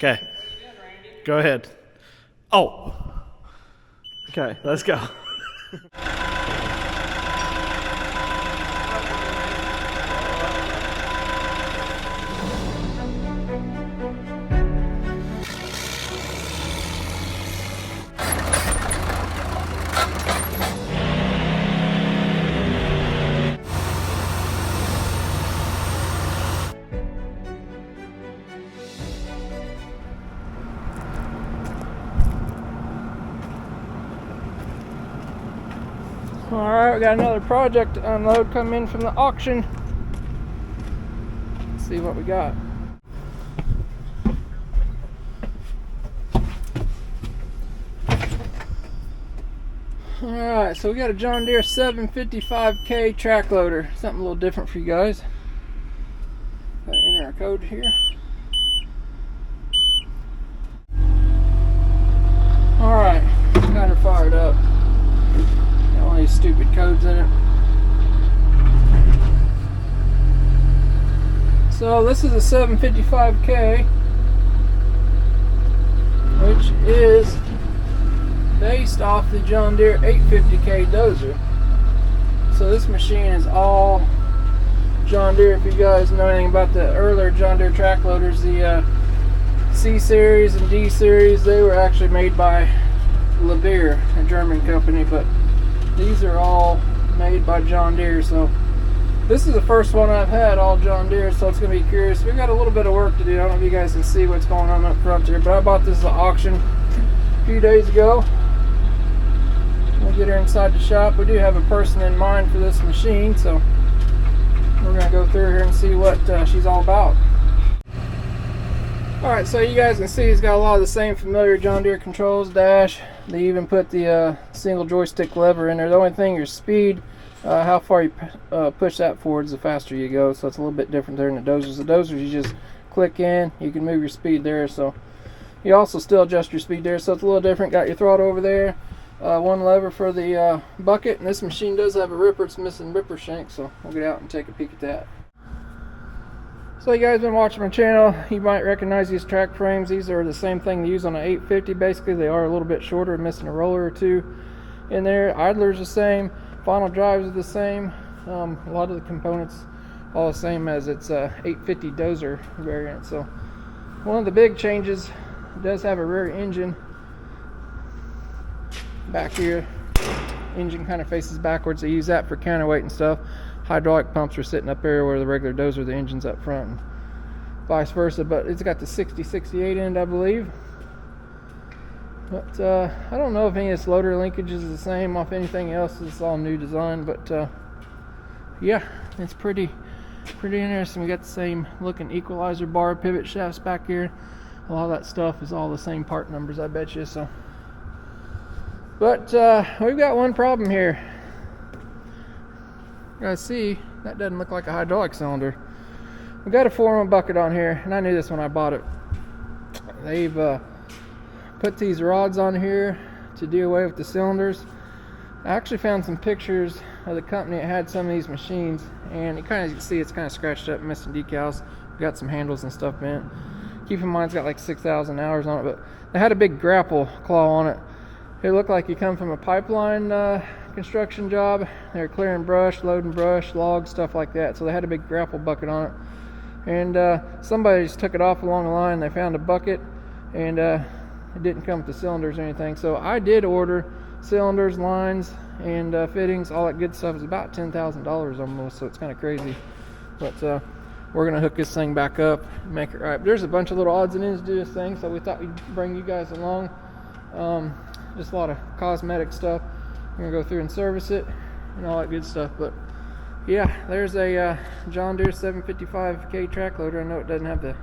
Okay. Go ahead. Oh. Okay, let's go. Alright, we got another project to unload come in from the auction. Let's see what we got. Alright, so we got a John Deere 755K track loader. Something a little different for you guys. Gotta enter our code here. Alright, got her fired up. Got one of these stupid codes in it. So this is a 755K, which is based off the John Deere 850K dozer. So this machine is all John Deere. If you guys know anything about the earlier John Deere track loaders, the C series and D series, they were actually made by Deere, a German company, but these are all made by John Deere. So this is the first one I've had all John Deere, so it's going to be curious. We've got a little bit of work to do. I don't know if you guys can see what's going on up front here, but I bought this at the auction a few days ago. We'll get her inside the shop. We do have a person in mind for this machine, so we're going to go through here and see what she's all about. Alright, so you guys can see it's got a lot of the same familiar John Deere controls, dash. They even put the single joystick lever in there. The only thing, your speed, how far you push that forwards, the faster you go. So it's a little bit different there than the dozers. The dozers, you just click in, you can move your speed there. So you also still adjust your speed there. So it's a little different. Got your throttle over there. One lever for the bucket. And this machine does have a ripper. It's missing ripper shank. So we'll get out and take a peek at that. So you guys been watching my channel, you might recognize these track frames. These are the same thing they use on an 850. Basically, they are a little bit shorter, missing a roller or two in there. Idler's the same, final drives are the same. A lot of the components all the same as its 850 dozer variant. So one of the big changes, it does have a rear engine back here. Engine kind of faces backwards. They use that for counterweight and stuff. Hydraulic pumps are sitting up there where the regular dozer, the engine's up front, and vice versa. But it's got the 60-68 end, I believe. But I don't know if any of this loader linkage is the same off anything else. It's all new design, but yeah, it's pretty interesting. We got the same looking equalizer bar, pivot shafts back here. A lot of that stuff is all the same part numbers, I bet you. So, but we've got one problem here. You guys see, that doesn't look like a hydraulic cylinder. We've got a 4-in bucket on here, and I knew this when I bought it. They've put these rods on here to do away with the cylinders. I actually found some pictures of the company that had some of these machines, and you can see it's kind of scratched up, missing decals. We've got some handles and stuff bent. Keep in mind it's got like 6,000 hours on it, but they had a big grapple claw on it. It looked like you come from a pipeline construction job. They were clearing brush, loading brush, logs, stuff like that. So they had a big grapple bucket on it, and somebody just took it off along the line. They found a bucket, and it didn't come with the cylinders or anything. So I did order cylinders, lines, and fittings. All that good stuff is about $10,000 almost, so it's kind of crazy. But we're gonna hook this thing back up and make it right. There's a bunch of little odds and ends to this thing, so we thought we'd bring you guys along. Just a lot of cosmetic stuff. We're gonna go through and service it and all that good stuff. But yeah, there's a John Deere 755K track loader. I know it doesn't have the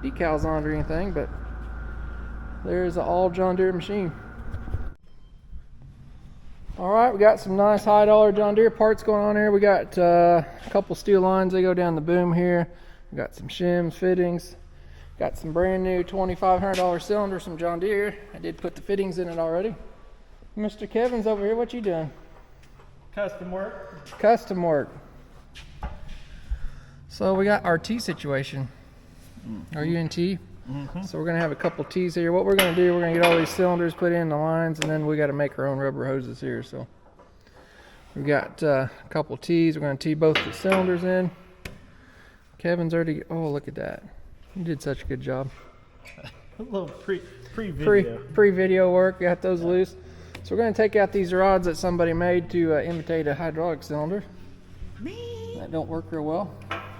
decals on it or anything, but there's an all John Deere machine. Alright, we got some nice high dollar John Deere parts going on here. We got a couple steel lines, they go down the boom here. We got some shims, fittings. Got some brand new $2,500 cylinders from John Deere. I did put the fittings in it already. Mr. Kevin's over here. What you doing? Custom work. Custom work. So we got our T situation. Are you in T? So we're gonna have a couple T's here. What we're gonna do, we're gonna get all these cylinders put in the lines, and then we got to make our own rubber hoses here. So we got a couple T's. We're gonna tee both the cylinders in. Kevin's already. Oh, look at that! You did such a good job. A little pre-video. Pre-video work. Got those loose. So we're gonna take out these rods that somebody made to imitate a hydraulic cylinder. That don't work real well.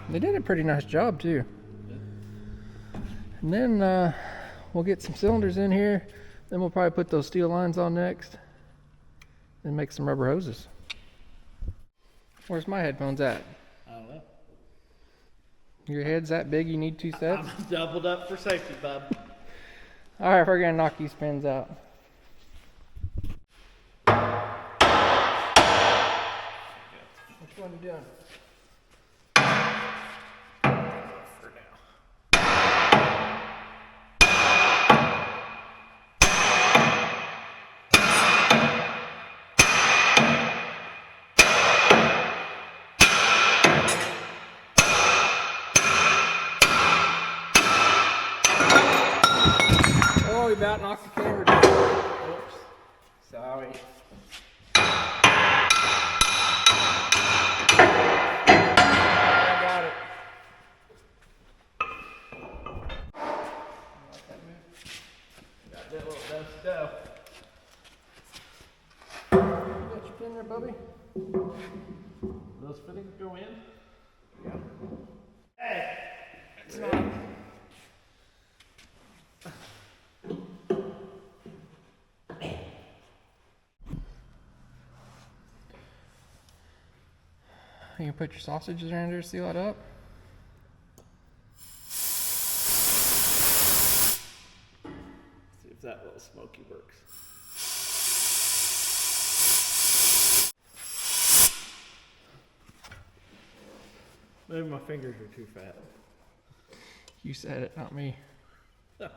They did a pretty nice job too. And then we'll get some cylinders in here. Then we'll probably put those steel lines on next. And make some rubber hoses. Where's my headphones at? I don't know. Your head's that big you need two sets? I'm doubled up for safety, bub. Alright, we're gonna knock these pins out. Which one are you doing? For now. Oh, we about knocked the camera down. Oops. Sorry. I got it. Got that little dust stuff. You got your pin there, Bubby? Those fittings go in? Yeah. Hey! It's not. You can put your sausages around there to seal it up. See if that little smoky works. Maybe my fingers are too fat. You said it, not me. Oh.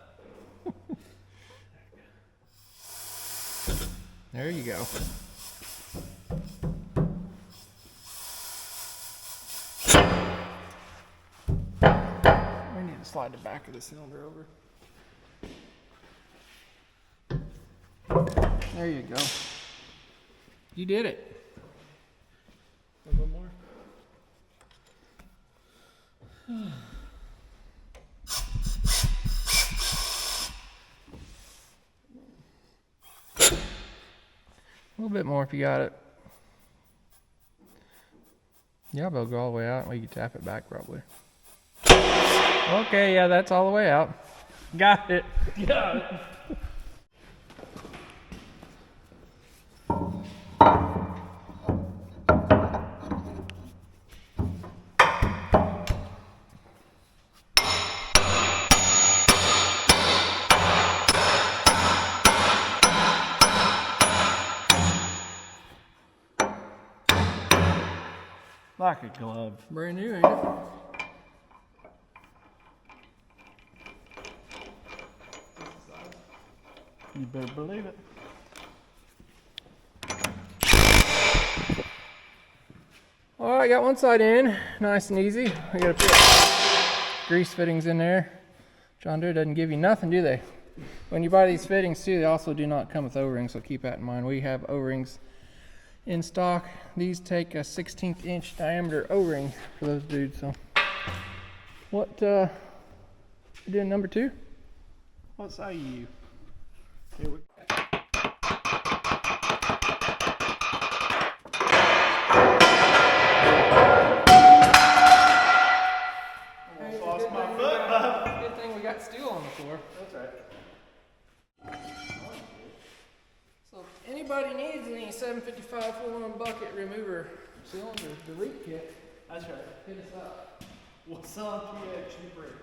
There you go. We need to slide the back of the cylinder over. There you go. You did it. A little more. A little bit more if you got it. Yeah, I'll be able to go all the way out and we can tap it back probably. Okay, yeah, that's all the way out. Got it. Got it. Like a glove. Brand new, ain't it? You better believe it. All right, got one side in, nice and easy. I gotta put grease fittings in there. John Deere doesn't give you nothing, do they? When you buy these fittings too, they also do not come with O-rings, so keep that in mind. We have O-rings in stock. These take a 16th inch diameter O-ring for those dudes. So, what you doing, number 2? What say you? Here we go. Hey, Lost my foot, bub. good thing we got steel on the floor. That's right. So if anybody needs any 755 full-on bucket remover cylinder delete kit, That's right. hit us up. We'll sell it to you at cheap rate.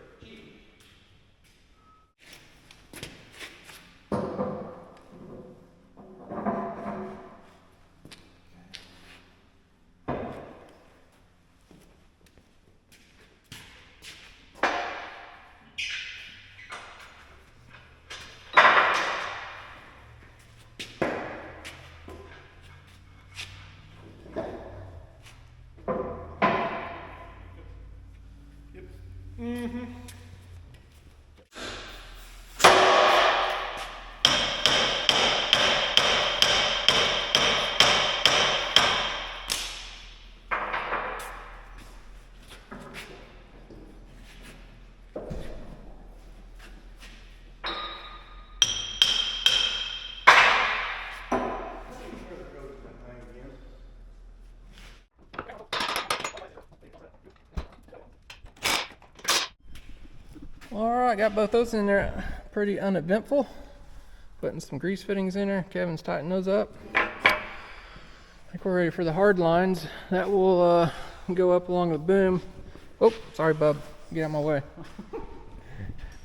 Alright, got both those in there. Pretty uneventful. Putting some grease fittings in there. Kevin's tightening those up. I think we're ready for the hard lines. That will go up along the boom. Oh, sorry, bub. Get out of my way.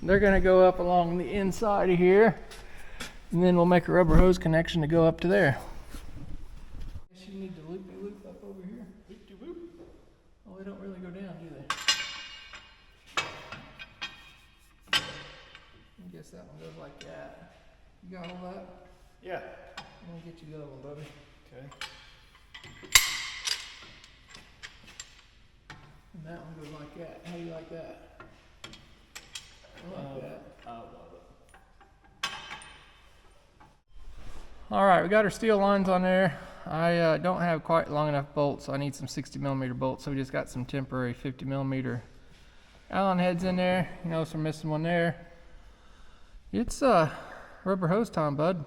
They're going to go up along the inside of here. And then we'll make a rubber hose connection to go up to there. Guess you need to loop up over here. Loop-de-loop. Oh, they don't really go down, do they? I guess that one goes like that. You got all that? Yeah. Let me get you the other one, buddy. Okay. And that one goes like that. How do you like that? I like that. I love it. Alright, we got our steel lines on there. I don't have quite long enough bolts, so I need some 60mm bolts. So we just got some temporary 50mm Allen heads in there. You notice we're missing one there. It's rubber hose time, bud.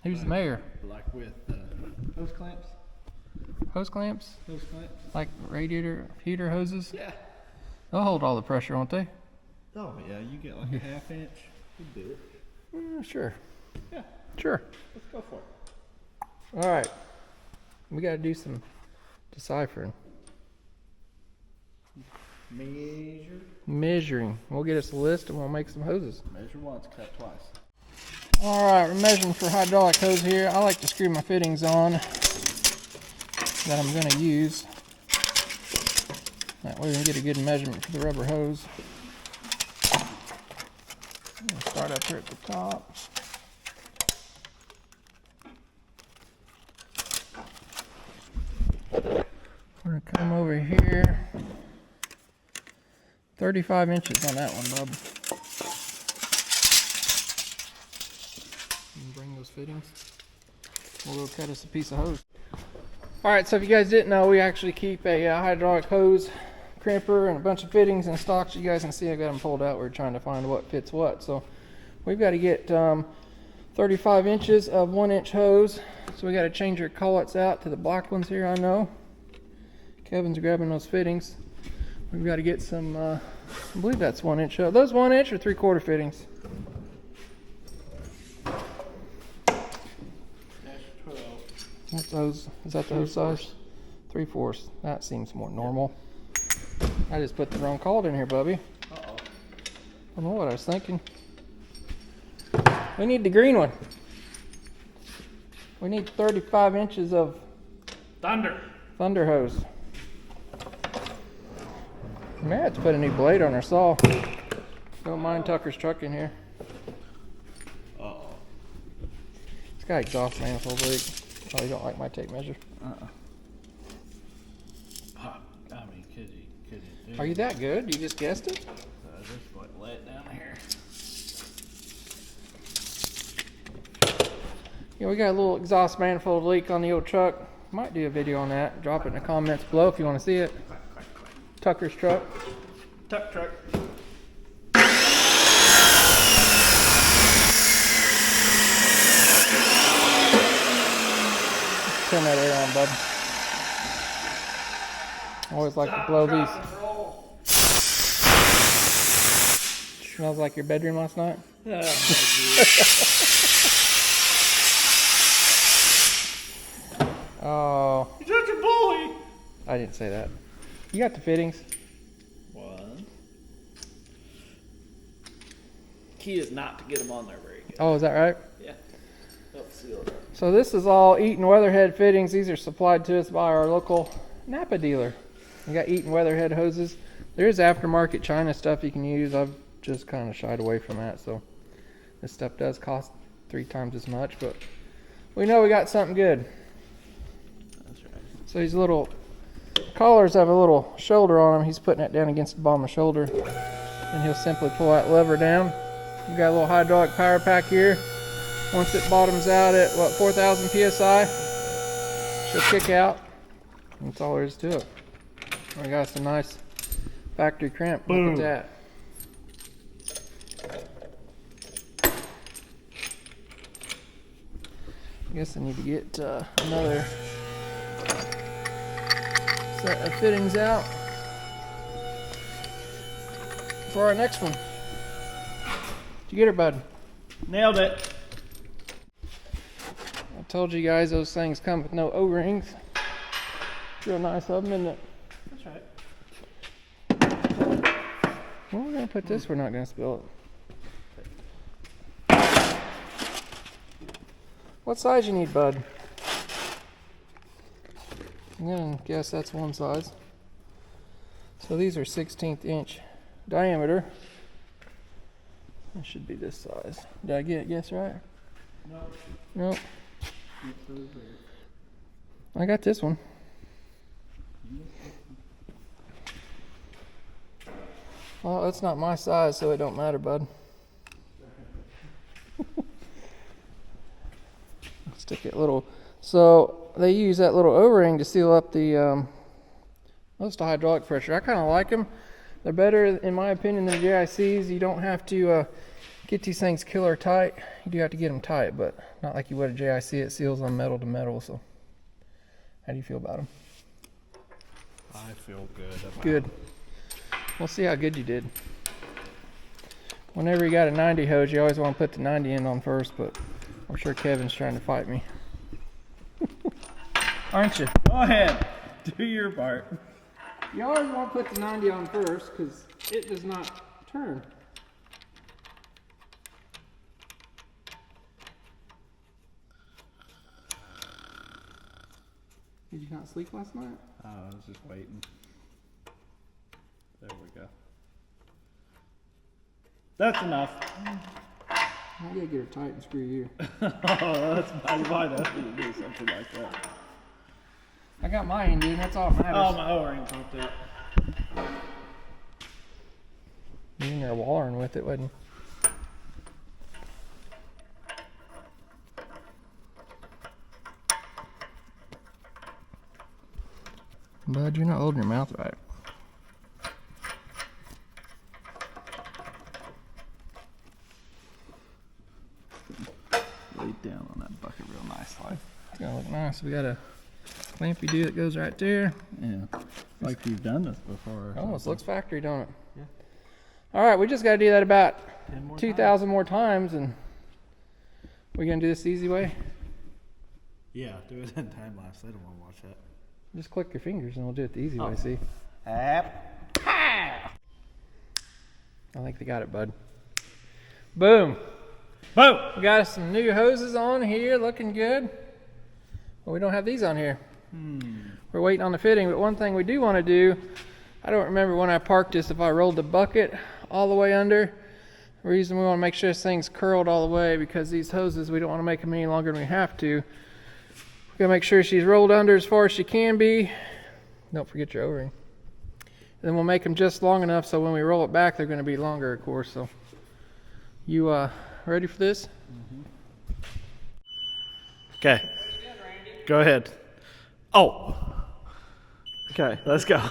Who's the mayor? Like with hose clamps? Hose clamps? Hose clamps? Like radiator heater hoses? Yeah. They'll hold all the pressure, won't they? Oh yeah, you get like a ½ inch. You do it. Sure. Yeah. Sure. Let's go for it. Alright. We gotta do some deciphering. Measuring. We'll get us a list and we'll make some hoses. Measure once, cut twice. Alright, we're measuring for hydraulic hose here. I like to screw my fittings on that I'm going to use. That way we can get a good measurement for the rubber hose. Start up here at the top. We're going to come over here. 35 inches on that one, bub. Bring those fittings. We'll go cut us a piece of hose. Alright, so if you guys didn't know, we actually keep a hydraulic hose crimper and a bunch of fittings in stock. So you guys can see I got them pulled out. We're trying to find what fits what. So we've got to get 35 inches of 1-inch hose. So we got to change our collets out to the black ones here, I know. Kevin's grabbing those fittings. We've got to get some, I believe that's 1-inch. Are those 1-inch or 3/4 fittings? What's those? Is that the hose size? 3/4. That seems more normal. I just put the wrong collet in here, Bubby. Uh-oh. I don't know what I was thinking. We need the green one. We need 35 inches of Thunder hose. We may have to put a new blade on our saw. Don't mind Tucker's truck in here. Uh-oh. It's got exhaust manifold leak. Oh, you don't like my tape measure? Pop. I mean, could he do Are you that good? You just guessed it? just like lay it down here. Yeah, we got a little exhaust manifold leak on the old truck. Might do a video on that. Drop it in the comments below if you want to see it. Tucker's truck. Tuck truck. Turn that air on, bud. I always like to blow these. Smells like your bedroom last night? Oh. You're such a bully! I didn't say that. You got the fittings? One. Key is not to get them on there very good. Oh, is that right? Yeah. Help seal it up. So this is all Eaton Weatherhead fittings. These are supplied to us by our local Napa dealer. We got Eaton Weatherhead hoses. There is aftermarket China stuff you can use. I've just kind of shied away from that. So this stuff does cost 3 times as much, but we know we got something good. That's right. So these little collars have a little shoulder on them. He's putting that down against the bottom of the shoulder, and he'll simply pull that lever down. We've got a little hydraulic power pack here. Once it bottoms out at, what, 4,000 PSI, she'll kick out. That's all there is to it. We got some nice factory crimp. Boom. Look at that. I guess I need to get another set of fittings out. for our next one. Did you get her, bud? Nailed it. I told you guys those things come with no O-rings. Real nice of them, isn't it? That's right. Well, we're gonna put this. We're not gonna spill it. What size you need, bud? I'm gonna guess that's one size. So these are 16th inch diameter. It should be this size. Did I guess right? No. Nope. I got this one. Well, that's not my size, so it don't matter, bud. Stick it little. So they use that little O-ring to seal up the most hydraulic pressure. I kind of like them. They're better, in my opinion, than JICs. You don't have to get these things killer tight. You do have to get them tight, but not like you would a JIC. It seals on metal to metal. So, how do you feel about them? I feel good about Good. We'll see how good you did. Whenever you got a 90 hose, you always want to put the 90 in on first, but I'm sure Kevin's trying to fight me. Aren't you? Go ahead. Do your part. You always want to put the 90 on first because it does not turn. Did you not sleep last night? Oh, I was just waiting. There we go. That's enough. I gotta get her tight and screw you. Oh, that's why I have to do something like that. I got my end in, that's all that matters. Oh, my O-ring popped out. You in there wallering with it, wasn't you? Bud, you're not holding your mouth right. Lay down on that bucket real nice. It's gonna look nice. We got a clampy do that goes right there. Yeah. Like you've done this before. It almost looks factory, don't it? Yeah. All right, we just gotta do that about 10 more 2,000 more times, and we're gonna do this the easy way. Yeah, do it in time lapse. I don't want to watch that. Just click your fingers and we'll do it the easy way, see? I I think they got it, bud. Boom. Boom! We got some new hoses on here, looking good. Well, we don't have these on here. We're waiting on the fitting, but one thing we do want to do, I don't remember when I parked this, if I rolled the bucket all the way under. The reason we want to make sure this thing's curled all the way, because these hoses, we don't want to make them any longer than we have to. We're going to make sure she's rolled under as far as she can be. Don't forget your O-ring. And then we'll make them just long enough so when we roll it back, they're going to be longer, of course. So, you ready for this? Okay. Go ahead. Oh. Okay, let's go.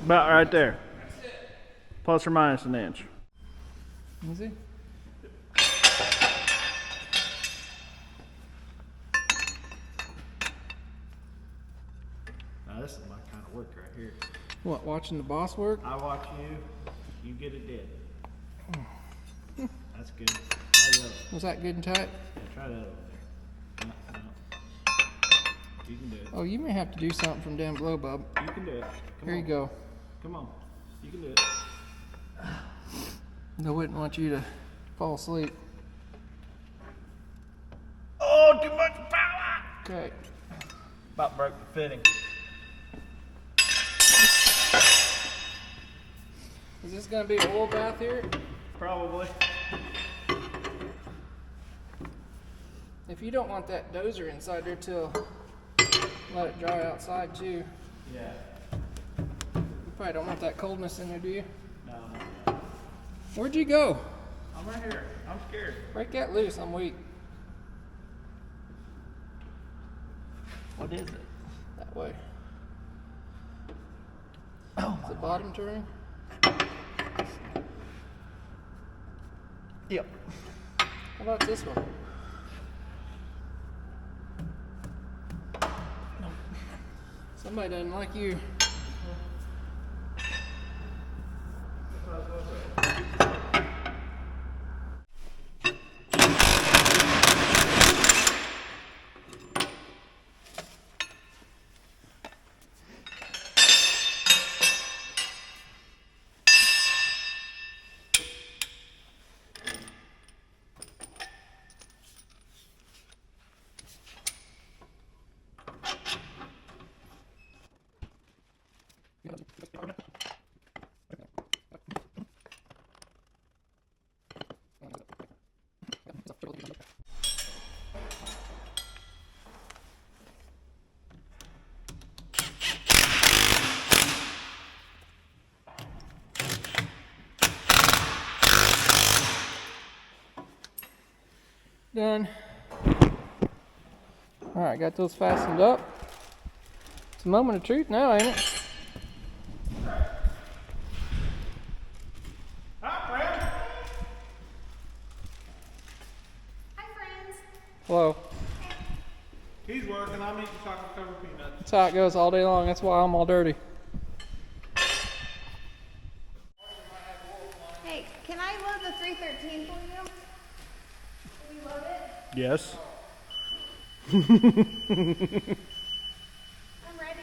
About right there. Plus or minus an inch. Easy. Now this is my kind of work right here. What, watching the boss work? I watch you You get it dead. That's good. Try the other. Was that good and tight? Yeah, try that over there. No. You can do it. Oh, you may have to do something from down below, bub. You can do it. Come Here on. you go. Come on. You can do it. I wouldn't want you to fall asleep. Oh, too much power! Okay. About broke the fitting. Is this gonna be an oil bath here? Probably. If you don't want that dozer inside there till let it dry outside too. Yeah. You probably don't want that coldness in there, do you? No. Where'd you go? I'm right here. I'm scared. Break that loose, I'm weak. What is it? That way. Oh, Is the bottom turning? Yep. How about this one? Somebody doesn't like you. Done. All right, got those fastened up. It's a moment of truth now, ain't it? Hi, friends. Hello. He's working. I'm eating chocolate covered peanuts. That's how it goes all day long. That's why I'm all dirty. Hey, can I load the 313 for you? Can we load it? Yes. I'm ready.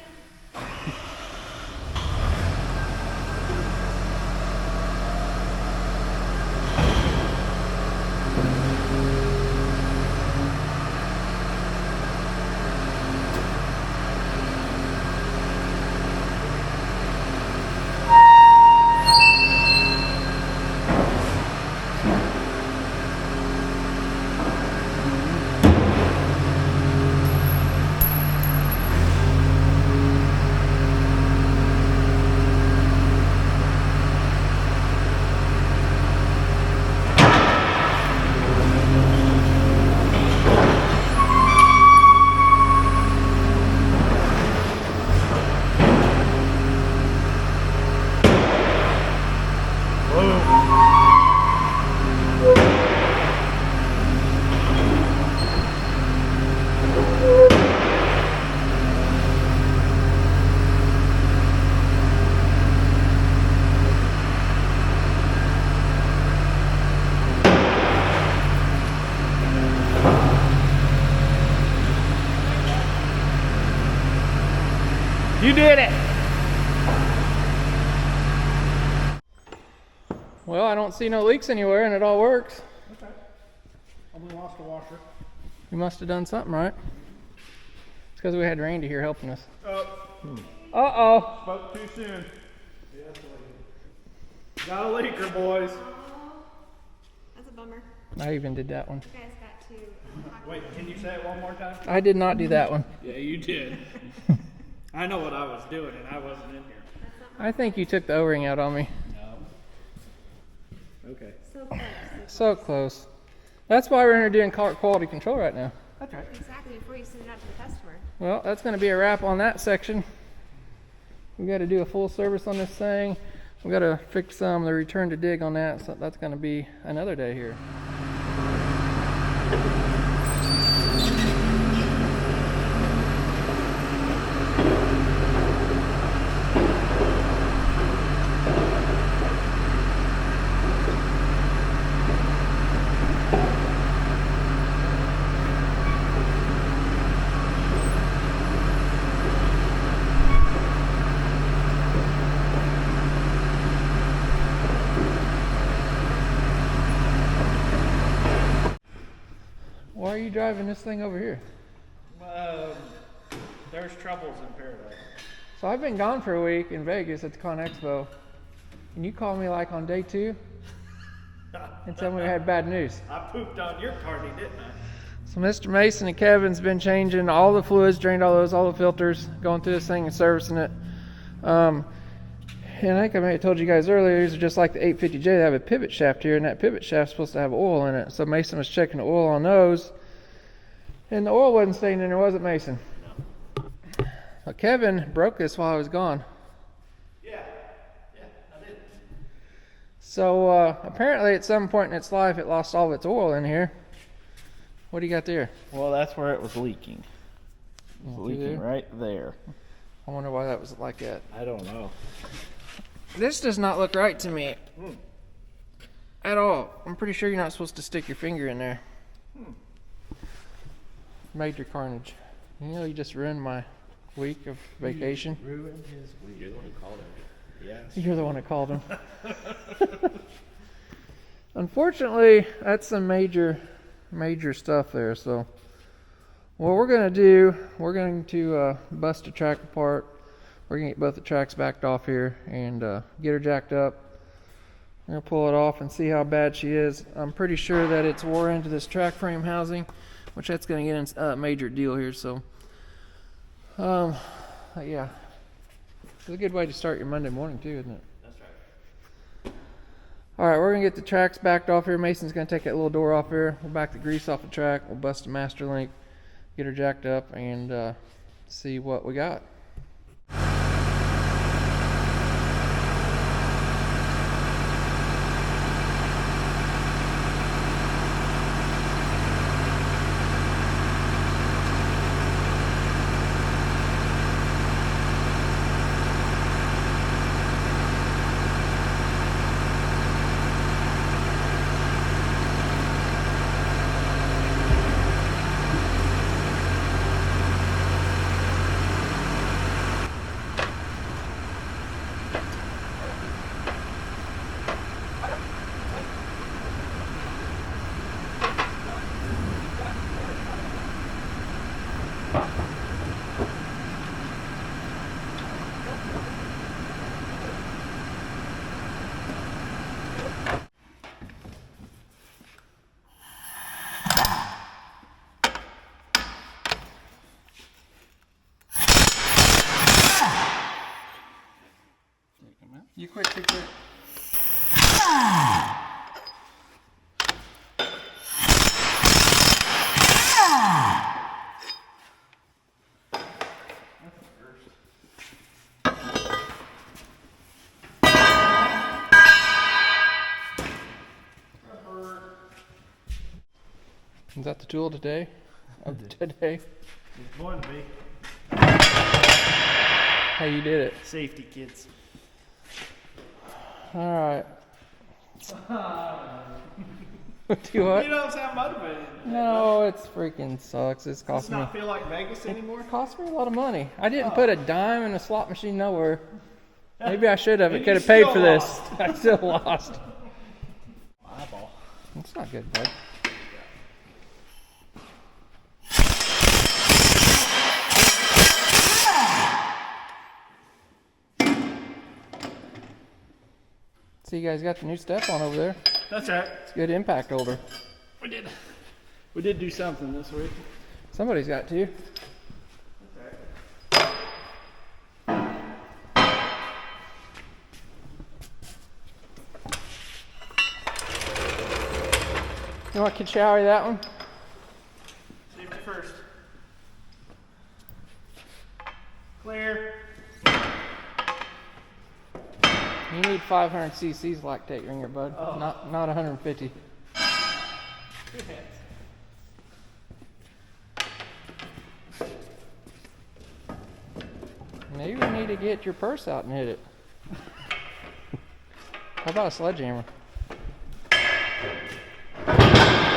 You did it. Well, I don't see no leaks anywhere and it all works. Okay. Only lost a washer. We must have done something right. It's because we had Randy here helping us. Oh. Uh-oh. Spoke too soon. Got a leaker, boys. That's a bummer. I even did that one. You guys got to. Wait, can you say it one more time? I did not do that one. Yeah, you did. I know what I was doing, and I wasn't in here. I think you took the O-ring out on me. No. Okay. So close. So close. That's why we're in here doing quality control right now. Okay. Exactly before you send it out to the customer. Well, that's going to be a wrap on that section. We got to do a full service on this thing. We got to fix the return to dig on that, so that's going to be another day here. are you driving this thing over here? There's troubles in paradise. So I've been gone for a week in Vegas at the Con Expo, and you called me like on day 2 and tell me we had bad news. I pooped on your party, didn't I? So Mr. Mason and Kevin's been changing all the fluids, drained all the filters, going through this thing and servicing it. And I think I may have told you guys earlier, these are just like the 850J. They have a pivot shaft here, and that pivot shaft's supposed to have oil in it. So Mason was checking the oil on those, and the oil wasn't staying in there, was it, Mason? No. Well, Kevin broke this while I was gone. Yeah, I did. So apparently at some point in its life, it lost all of its oil in here. What do you got there? Well, that's where it was leaking. It was Oh, leaking there? right there. I wonder why that was like that. I don't know. This does not look right to me at all. I'm pretty sure you're not supposed to stick your finger in there. Major carnage. You know, you just ruined my week of vacation. Ruined his week. You're the one who called him. Yes. You're the one that called him. Unfortunately, that's some major stuff there. So what we're going to do, we're going to bust the track apart. We're going to get both the tracks backed off here and get her jacked up. We're going to pull it off and see how bad she is. I'm pretty sure that it's wore into this track frame housing, which that's going to get a major deal here. So yeah, it's a good way to start your Monday morning too, isn't it? That's right. All right, we're going to get the tracks backed off here. Mason's going to take that little door off here. We'll back the grease off the track. We'll bust the master link, get her jacked up, and see what we got. You quit too quick. Is that the tool today? Of today? It's going to be. How you did it? Safety, kids. All right. Do what? You don't sound motivated. No, it's freaking sucks. It's Does cost it me. not feel like Vegas anymore? It cost me a lot of money. I didn't put a dime in a slot machine nowhere. Maybe I should have. It And could you have paid still for this. lost. I still lost. Eyeball. It's not good, bud. So you guys got the new step on over there. That's right. It's a good impact holder. We did do something this week. Somebody's got to. You want to shower that one? Safety first. Clear. You need 500 cc's lactate ringer, bud. Oh. Not 150. Maybe we need to get your purse out and hit it. How about a sledgehammer?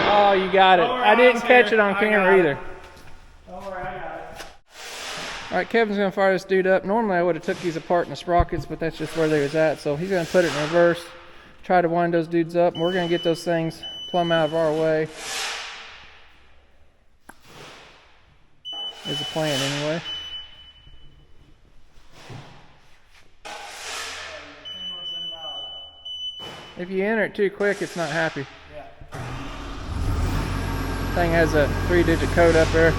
Oh, you got it. Don't worry, I didn't was catch here. it on I camera got it. either. Don't worry, I got it. All right, Kevin's gonna fire this dude up. Normally I would have took these apart in the sprockets, but that's just where they was at. So he's gonna put it in reverse, try to wind those dudes up, and we're gonna get those things plumb out of our way. is the plan anyway. If you enter it too quick, it's not happy. Yeah. Thing has a 3-digit code up there.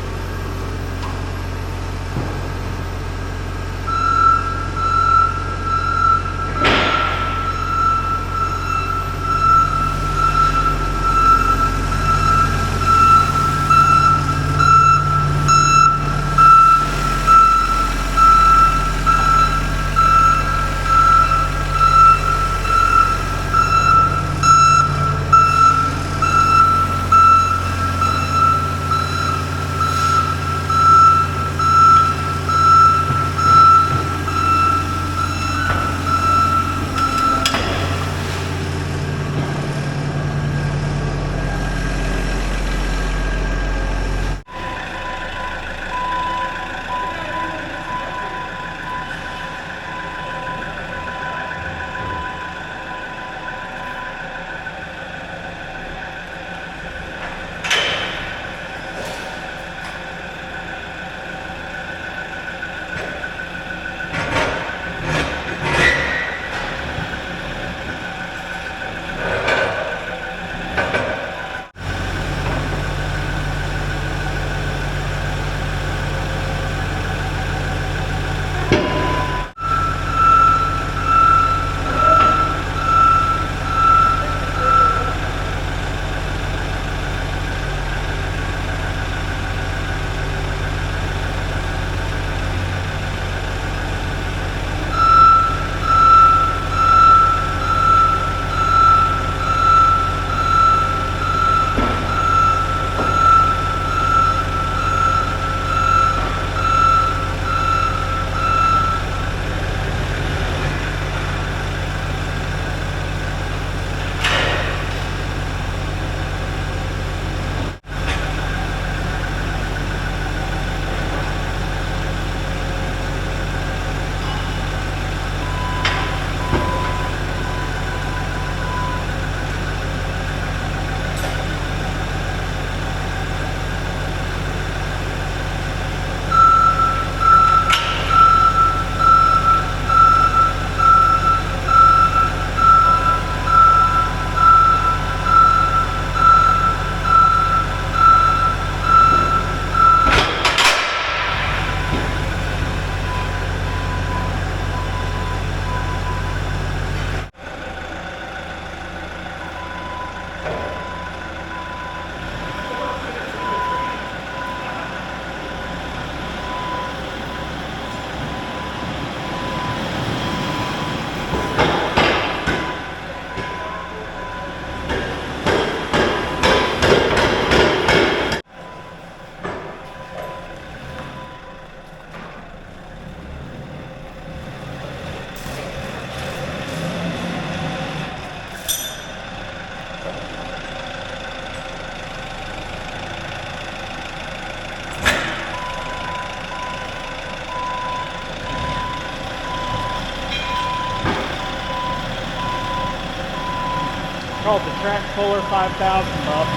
Called the Track Puller 5000, Bob.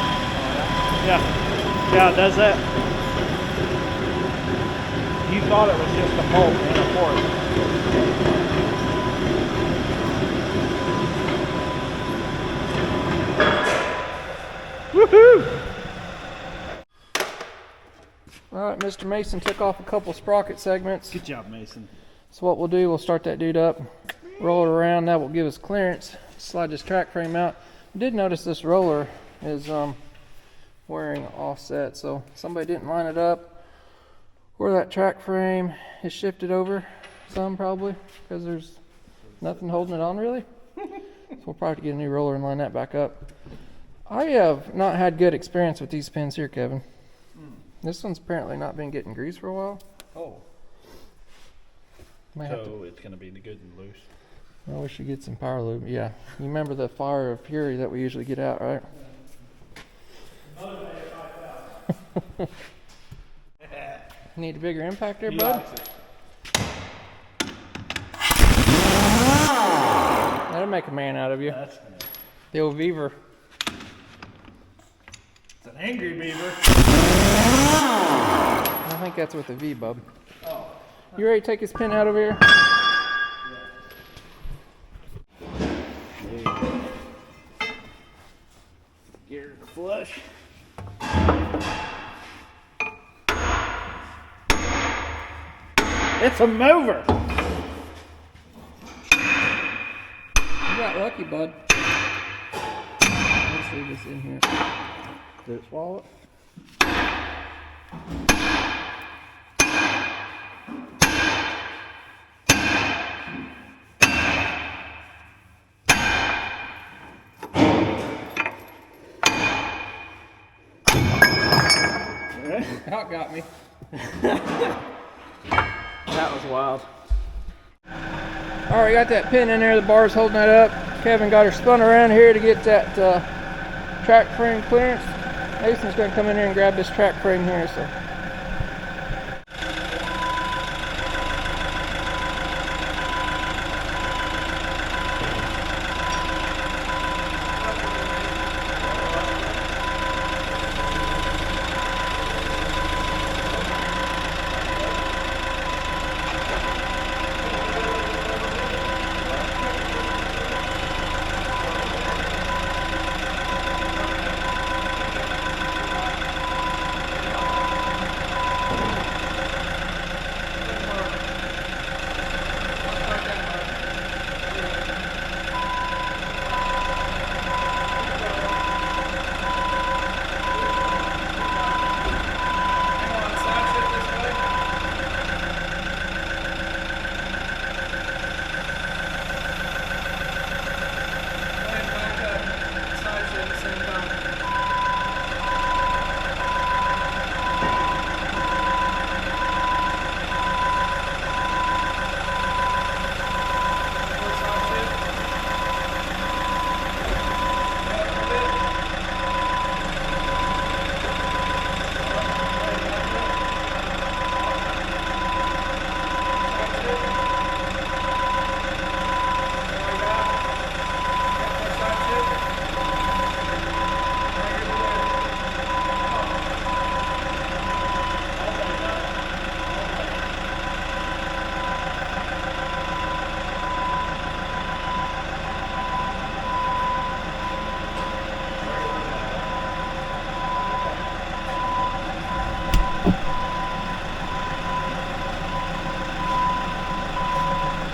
Yeah. Yeah, it does that. You thought it was just a bolt and a fork. Woohoo! Alright, Mr. Mason took off a couple sprocket segments. Good job, Mason. So what we'll do, we'll start that dude up, roll it around. That will give us clearance. Slide this track frame out. I did notice this roller is wearing offset, so somebody didn't line it up. Or that track frame is shifted over some probably, because there's nothing holding it on really. So we'll probably have to get a new roller and line that back up. I have not had good experience with these pins here, Kevin. This one's apparently not been getting grease for a while. Oh. Might have to, It's going to be good and loose. well, we should get some power lube. Yeah. You remember the Fire of Fury that we usually get out, right? Need a bigger impact there, bud? That'll make a man out of you. That's The old Beaver. It's an angry beaver. think that's with a V, bub. Oh. You ready to take his pin out over here? Get her to flush. It's a mover. You got lucky, bud. Let's leave this in here. Did it swallow it? Got me. That was wild. All right, got that pin in there. The bar's holding that up. Kevin got her spun around here to get that track frame clearance. Mason's going to come in here and grab this track frame here. So.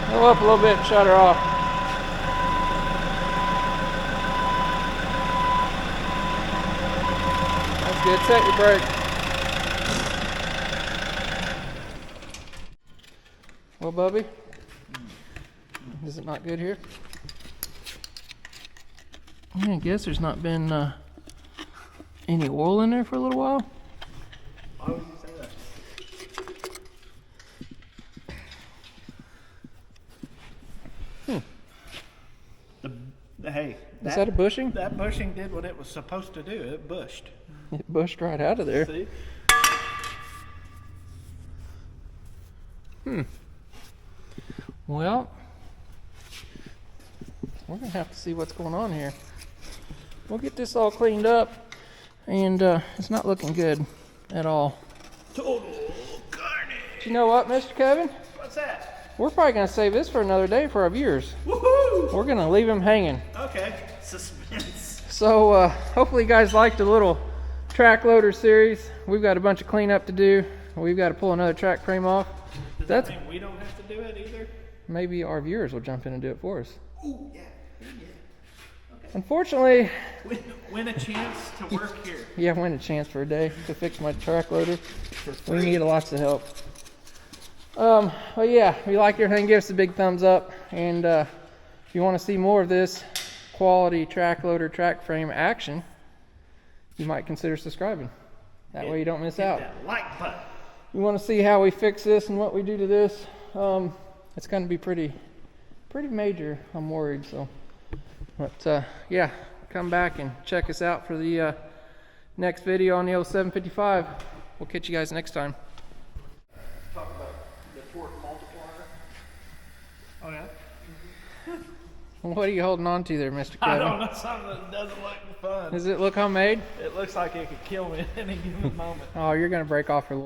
Go up a little bit and shut her off. That's good. Set your brake. Well, Bubby, is it not good here? I guess there's not been any oil in there for a little while. Why would you say that? Hey, Is that a bushing? That bushing did what it was supposed to do. It bushed. It bushed right out of there. See? Well, we're gonna have to see what's going on here. We'll get this all cleaned up, and it's not looking good at all. Total carnage. You know what, Mr. Kevin? What's that? We're probably gonna save this for another day for our viewers. Woohoo! We're gonna leave him hanging. Okay. Suspense. So hopefully you guys liked the little track loader series. We've got a bunch of cleanup to do. We've got to pull another track frame off. Does that mean we don't have to do it either? Maybe our viewers will jump in and do it for us. Ooh, yeah. Okay. Unfortunately, Win a chance to work here. yeah, I win a chance for a day to fix my track loader. We need lots of help. But yeah, if you like everything, give us a big thumbs up. And if you want to see more of this quality track loader, track frame action, you might consider subscribing. That way you don't miss out. Hit that like button. You want to see how we fix this and what we do to this. It's going to be pretty major, I'm worried. So, but yeah, come back and check us out for the next video on the 0755. We'll catch you guys next time. Talk about the torque multiplier. Oh yeah. What are you holding on to there, Mr. I Kevin? don't know, something that doesn't look fun. Does it look homemade? It looks like it could kill me at any given moment. Oh, you're going to break off for a little